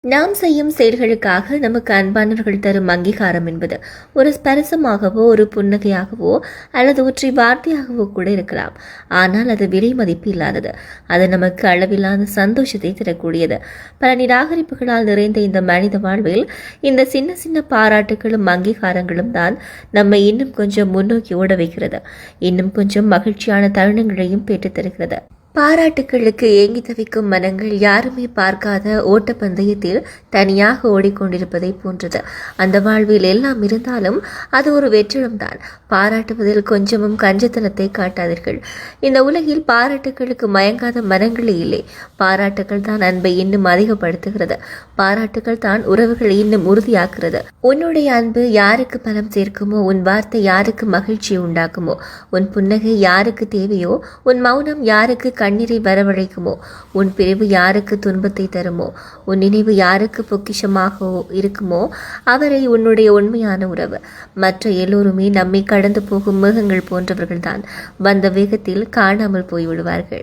நாம் செய்யும் செயல்களுக்காக நமக்கு அன்பானவர்கள் தரும் அங்கீகாரம் என்பது ஒரு ஸ்பரிசமாகவோ ஒரு புன்னகையாகவோ அல்லது ஒற்றை வார்த்தையாகவோ கூட இருக்கலாம். ஆனால் அது விலை மதிப்பு இல்லாதது. அது நமக்கு அளவில்லாத சந்தோஷத்தை தரக்கூடியது. பல நிராகரிப்புகளால் நிறைந்த இந்த மனித வாழ்வில் இந்த சின்ன சின்ன பாராட்டுகளும் அங்கீகாரங்களும் தான் நம்மை இன்னும் கொஞ்சம் முன்னோக்கி ஓட வைக்கிறது. இன்னும் கொஞ்சம் மகிழ்ச்சியான தருணங்களையும் பெற்றுத்தருகிறது. பாராட்டுக்களுக்கு ஏங்கி தவிக்கும் மனங்கள் யாருமே பார்க்காத ஓட்டப்பந்தயத்தில் தனியாக ஓடிக்கொண்டிருப்பதை போன்றது. அந்த வாழ்வில் எல்லாம் இருந்தாலும் அது ஒரு வெற்றிடம்தான். பாராட்டுவதில் கொஞ்சமும் கஞ்சத்தனத்தை காட்டாதீர்கள். இந்த உலகில் பாராட்டுகளுக்கு மயங்காத மனங்களே இல்லை. பாராட்டுகள் தான் அன்பை இன்னும் அதிகப்படுத்துகிறது. பாராட்டுகள் தான் உறவுகளை இன்னும் உறுதியாக்குறது. உன்னுடைய அன்பு யாருக்கு பலம் சேர்க்குமோ, உன் வார்த்தை யாருக்கு மகிழ்ச்சி உண்டாக்குமோ, உன் புன்னகை யாருக்கு தேவையோ, உன் மௌனம் யாருக்கு கண்ணீரை வரவழைக்குமோ, உன் பிரிவு யாருக்கு துன்பத்தை தருமோ, உன் நினைவு யாருக்கு பொக்கிஷமாக இருக்குமோ அவரை உன்னுடைய உண்மையான உறவு. மற்ற எல்லோருமே நம்மை கடந்து போகும் மேகங்கள் போன்றவர்கள்தான். வந்த வேகத்தில் காணாமல் போய்விடுவார்கள்.